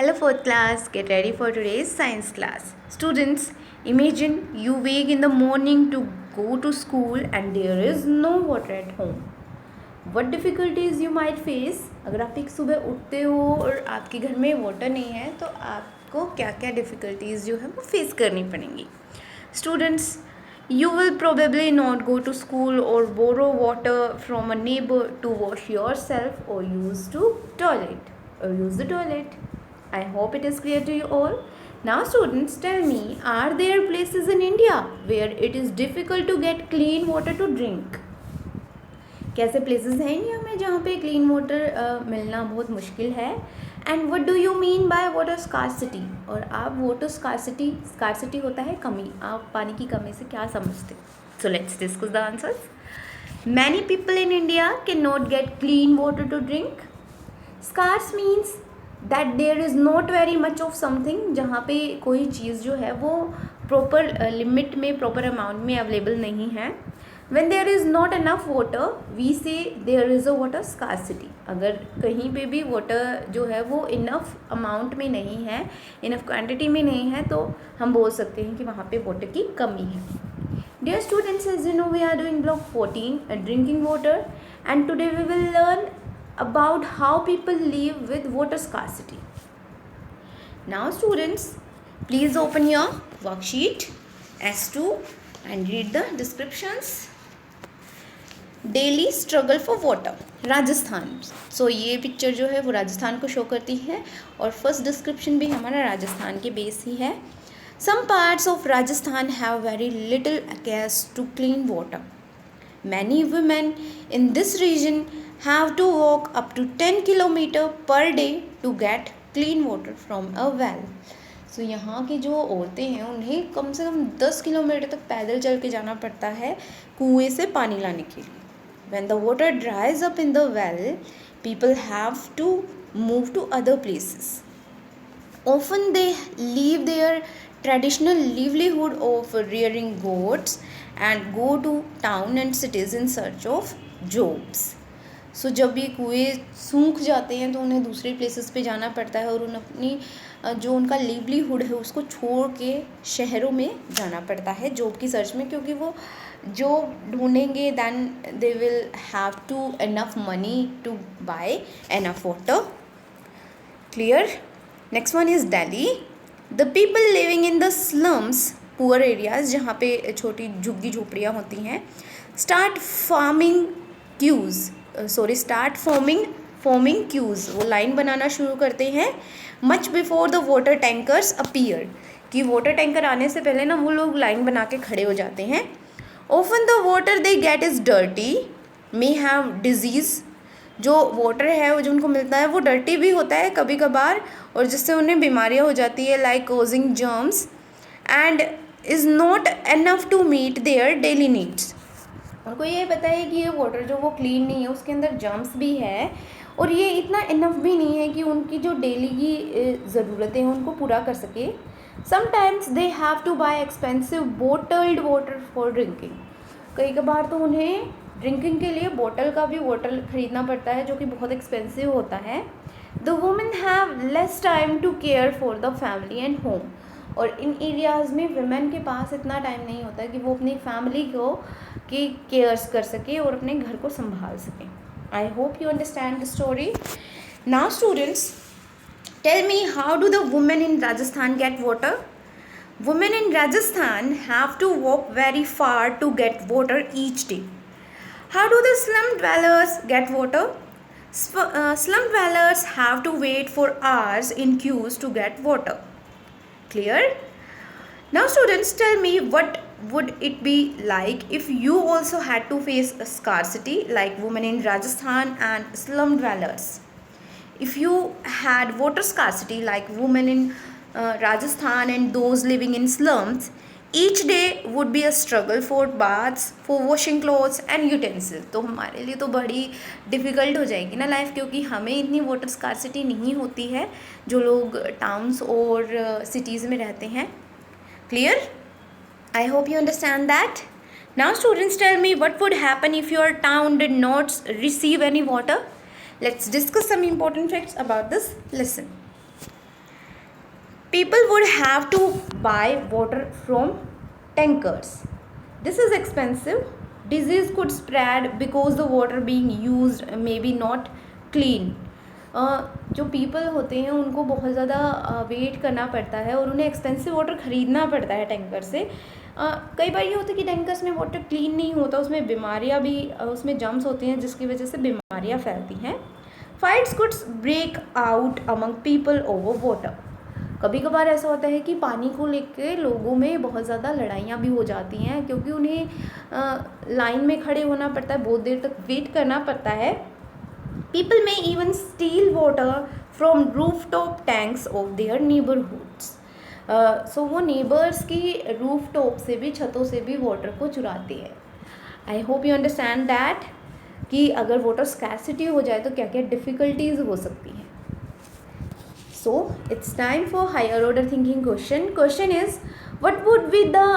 Hello fourth class, get ready for today's science class. Students, imagine you wake in the morning to go to school and there is no water at home. What difficulties you might face? अगर आप एक सुबह उठते हो और आपके घर में वाटर नहीं है तो आपको क्या क्या डिफ़िकल्टीज़ जो है वो फेस करनी पड़ेंगी. Students, you will probably not go to school or borrow water from a neighbor to wash yourself or use the toilet. I hope it is clear to you all. Now students, tell me, are there places in India where it is difficult to get clean water to drink? कैसे places हैं India में जहाँ पे clean water मिलना बहुत मुश्किल है? And what do you mean by water scarcity? और आप वाटर स्कार्सिटी होता है कमी, आप पानी की कमी से क्या समझते? So let's discuss the answers. Many people in India can not get clean water to drink. Scarce means that there is not very much of something, जहाँ पे कोई चीज़ जो है वो प्रॉपर लिमिट में, प्रॉपर अमाउंट में अवेलेबल नहीं है. When there is not enough water we say there is a water scarcity. अगर कहीं पे भी वाटर जो है वो इनफ अमाउंट में नहीं है, इनफ क्वांटिटी में नहीं है, तो हम बोल सकते हैं कि वहाँ पे वाटर की कमी है. Dear students, as you know, we are doing block 14, drinking water, and today we will learn about how people live with water scarcity. Now students, please open your worksheet S2 and read the descriptions. Daily struggle for water, Rajasthan. So ये picture जो है वो राजस्थान को show करती है और first description भी हमारा राजस्थान के बेस ही है. Some parts of Rajasthan have very little access to clean water. Many women in this region have to walk up to 10 kilometer per day to get clean water from a well. So यहाँ की जो औरतें हैं उन्हें कम से कम 10 kilometre तक पैदल चल के जाना पड़ता है कुएं से पानी लाने के लिए. When the water dries up in the well, people have to move to other places. Often they leave their traditional livelihood of rearing goats and go to town and cities in search of jobs. सो जब ये कुएँ सूख जाते हैं तो उन्हें दूसरे places पे जाना पड़ता है और उन्हें अपनी जो उनका लिवलीहुड है उसको छोड़ के शहरों में जाना पड़ता है जॉब की सर्च में, क्योंकि वो जॉब ढूंढेंगे than they will have to enough money to buy enough water. Clear? Next one is Delhi. The people living in the slums, poor areas जहाँ पे छोटी झुग्गी झोपड़ियाँ होती हैं, स्टार्ट फॉर्मिंग क्यूज. वो लाइन बनाना शुरू करते हैं much before the water tankers appear, कि वाटर टैंकर आने से पहले ना वो लोग लाइन बना के खड़े हो जाते हैं. Often the water they get is dirty, may have disease. जो वाटर है वो जो उनको मिलता है वो डर्टी भी होता है कभी कभार और जिससे उन्हें बीमारियाँ हो जाती है like causing germs, and is not enough to meet their daily needs. उनको ये पता है कि ये वाटर जो वो क्लीन नहीं है, उसके अंदर जर्म्स भी है और ये इतना इनफ भी नहीं है कि उनकी जो डेली की ज़रूरतें हैं उनको पूरा कर सके. Sometimes they have to buy expensive bottled water for drinking. कई कबार तो उन्हें ड्रिंकिंग के लिए बोतल का भी वाटर ख़रीदना पड़ता है जो कि बहुत एक्सपेंसिव होता है. The women have less time to care for the family and home. और इन एरियाज़ में वुमेन के पास इतना टाइम नहीं होता कि वो अपनी फैमिली को की केयर्स कर सके और अपने घर को संभाल सके. I hope you understand the story. Now students, tell me, how do the women in Rajasthan get water? Women in Rajasthan have to walk very far to get water each day. How do the slum dwellers get water? Slum dwellers have to wait for hours in queues to get water. Clear? Now students, tell me, what would it be like if you also had to face a scarcity like women in Rajasthan and slum dwellers? If you had water scarcity like women in Rajasthan and those living in slums, each day would be a struggle for baths, for washing clothes and utensils. तो हमारे लिए तो बड़ी difficult हो जाएगी ना life, क्योंकि हमें इतनी वाटर स्कार्सिटी नहीं होती है जो लोग टाउन्स और सिटीज़ में रहते हैं. Clear? I hope you understand that. Now students, tell me, what would happen if your town did not receive any water? Let's discuss some important facts about this lesson. people would have to buy water from tankers. This is expensive. Disease could spread because the water being used maybe not clean. जो people होते हैं उनको बहुत ज़्यादा wait करना पड़ता है और उन्हें एक्सपेंसिव वाटर ख़रीदना पड़ता है टैंकर से. कई बार ये होता है कि टैंकर्स में वाटर क्लीन नहीं होता, उसमें बीमारियां भी उसमें जम्स होते हैं जिसकी वजह से बीमारियां फैलती हैं. Fights could break out among people over water. कभी कभार ऐसा होता है कि पानी को लेकर लोगों में बहुत ज़्यादा लड़ाइयाँ भी हो जाती हैं क्योंकि उन्हें लाइन में खड़े होना पड़ता है, बहुत देर तक वेट करना पड़ता है. People may even steal water from rooftop tanks of their neighbourhoods. So वो नेबर्स की रूफ टॉप से भी, छतों से भी वाटर को चुराते हैं. आई होप यू अंडरस्टैंड दैट कि अगर वाटर स्कैरसिटी हो जाए तो क्या क्या डिफ़िकल्टीज हो सकती हैं. So it's time for higher order thinking question. Question is, what would be the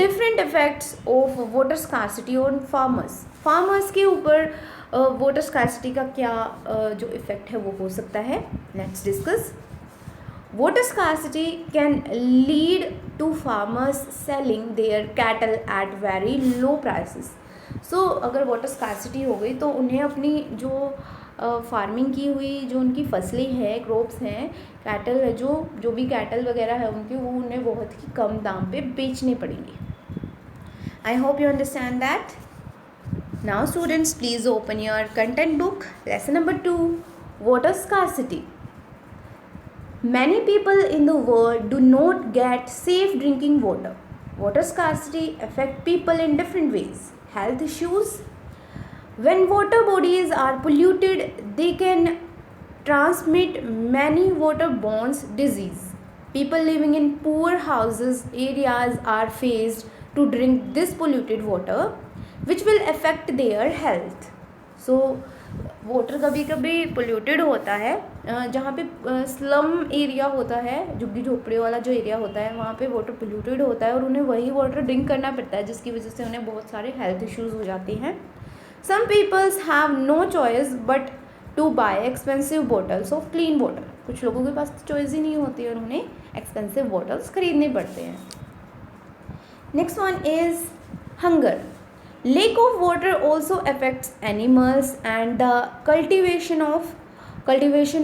different effects of water scarcity on farmers? Farmers के ऊपर water scarcity का क्या जो effect है वो हो सकता है. Let's discuss. Water scarcity can lead to farmers selling their cattle at very low prices. So अगर water scarcity हो गई तो उन्हें अपनी जो फार्मिंग की हुई जो उनकी फसलें हैं, क्रॉप्स हैं, कैटल है, जो भी कैटल वगैरह है उनके, वो उन्हें बहुत ही कम दाम पे बेचने पड़ेंगे. आई hope you understand that. Now students please open your content book. Lesson number 2, water scarcity. Many people in the world do not gate safe drinking water. Water scarcity affect people in different ways. Health issues. When water bodies are polluted, they can transmit many waterborne disease. People living in poor houses areas are faced to drink this polluted water, which will affect their health. So, water कभी कभी polluted होता है. जहाँ पे slum area होता है, झुग्गी झोपड़ी वाला जो एरिया होता है, वहाँ पे वाटर पोल्यूटेड होता है और उन्हें वही वाटर ड्रिंक करना पड़ता है जिसकी वजह से उन्हें बहुत सारे हेल्थ इश्यूज़ हो जाते हैं. Some peoples have no choice but to buy expensive bottles of clean water. कुछ लोगों के पास चॉइस ही नहीं होती और उन्हें एक्सपेंसिव बॉटल्स खरीदने पड़ते हैं. Next one is hunger. Lack of water also affects animals and the cultivation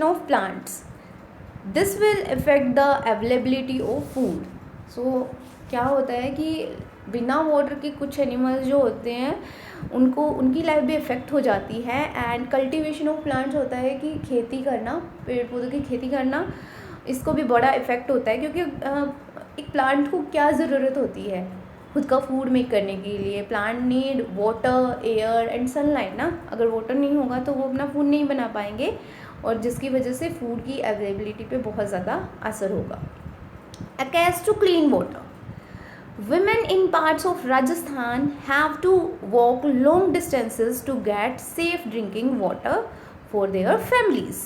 of plants. This will affect the availability of food. So क्या होता है कि बिना वाटर के कुछ एनिमल्स जो होते हैं उनको उनकी लाइफ भी इफ़ेक्ट हो जाती है. एंड कल्टीवेशन ऑफ प्लांट्स होता है कि खेती करना, पेड़ पौधों की खेती करना, इसको भी बड़ा इफ़ेक्ट होता है क्योंकि एक प्लांट को क्या ज़रूरत होती है खुद का फूड मेक करने के लिए. Plant need water, air and sunlight ना. अगर वाटर नहीं होगा तो वो अपना फूड नहीं बना पाएंगे और जिसकी वजह से फूड की अवेलेबिलिटी पे बहुत ज़्यादा असर होगा. Access to clean water. Women in parts of Rajasthan have to walk long distances to get safe drinking water for their families.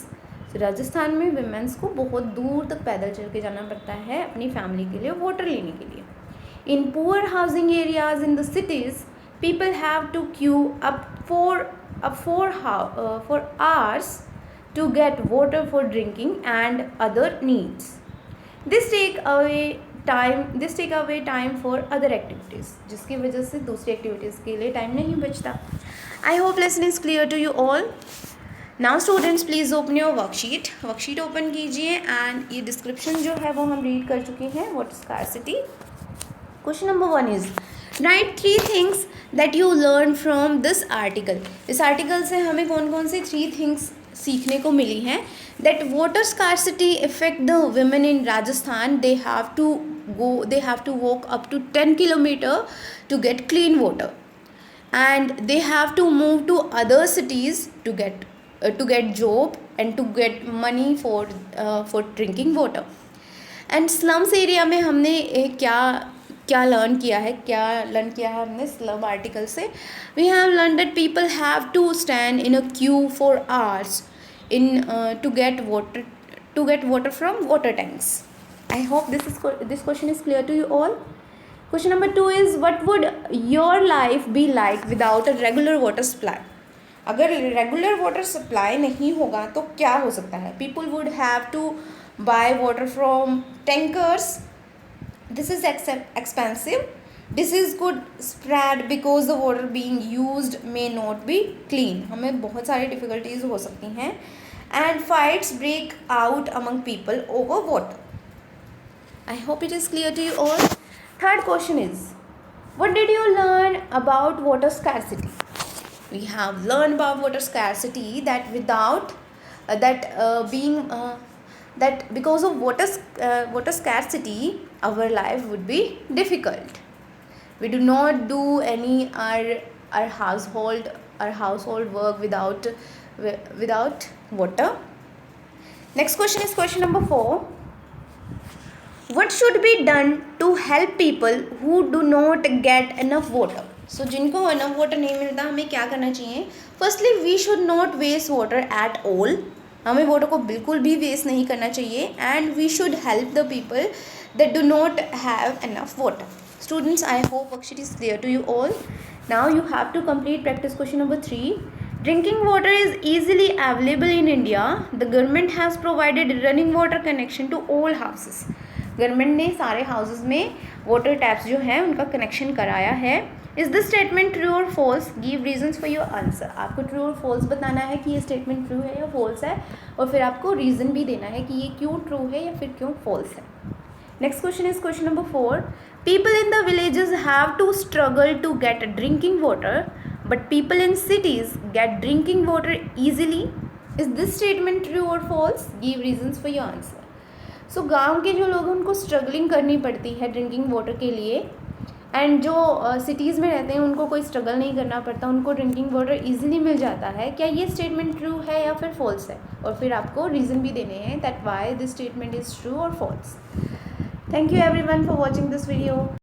So, Rajasthan में women's को बहुत दूर तक पैदल चल के जाना पड़ता है अपनी फैमिली के लिए वाटर लेने के लिए. In poor housing areas in the cities, people have to queue up for hours to get water for drinking and other needs. This take away time for other activities, जिसकी वजह से दूसरी activities के लिए time नहीं बचता. I hope lesson is clear to you all. Now students please open your worksheet open कीजिए and ये डिस्क्रिप्शन जो है वो हम रीड कर चुके हैं. Water scarcity. Question number 1 is right 3 things that you learn from this article. इस आर्टिकल से हमें कौन कौन सी 3 थिंग्स सीखने को मिली हैं. That water scarcity effect the women in Rajasthan. They have to walk up to 10 kilometer to get clean water, and they have to move to other cities to get job and to get money for drinking water. And slums area में हमने क्या learn किया है हमने slum article से. We have learn that people have to stand in a queue for hours to get water from water tanks. I hope this question is clear to you all. Question number 2 is what would your life be like without a regular water supply. अगर regular water supply नहीं होगा तो क्या हो सकता है. People would have to buy water from tankers. This is expensive. Disease could spread because the water being used may not be clean. हमें बहुत सारी difficulties हो सकती हैं. And fights break out among people over water. I hope it is clear to you all. Third question is, what did you learn about water scarcity? We have learned about water scarcity, that without that because of water scarcity, our life would be difficult. We do not do any our household work without water. Next question is question number 4. What should be done to help people who do not get enough water? So जिनको enough water नहीं मिलता, हमें क्या करना चाहिए? Firstly, we should not waste water at all. हमें water को बिल्कुल भी वेस्ट नहीं करना चाहिए. And we should help the people that do not have enough water. Students, I hope worksheet is clear to you all. Now you have to complete practice question number 3. Drinking water is easily available in India. The government has provided running water connection to all houses. Government ने सारे houses में water taps जो हैं उनका connection कराया है. Is this statement true और false? Give reasons for your answer. आपको ट्रू और फॉल्स बताना है कि ये स्टेटमेंट ट्रू है या फॉल्स है, और फिर आपको रीज़न भी देना है कि ये क्यों ट्रू है या फिर क्यों फॉल्स है. Next question is question number 4. People in the villages have to struggle to get drinking water, but people in cities get drinking water easily. Is this statement true और false? Give reasons for your answer. So गांव के जो लोग हैं उनको struggling करनी पड़ती है ड्रिंकिंग वाटर के लिए, एंड जो सिटीज़ में रहते हैं उनको कोई स्ट्रगल नहीं करना पड़ता, उनको ड्रिंकिंग वाटर इजीली मिल जाता है. क्या ये स्टेटमेंट ट्रू है या फिर फॉल्स है? और फिर आपको रीज़न भी देने हैं that why this statement is true और false. Thank you everyone for watching this video.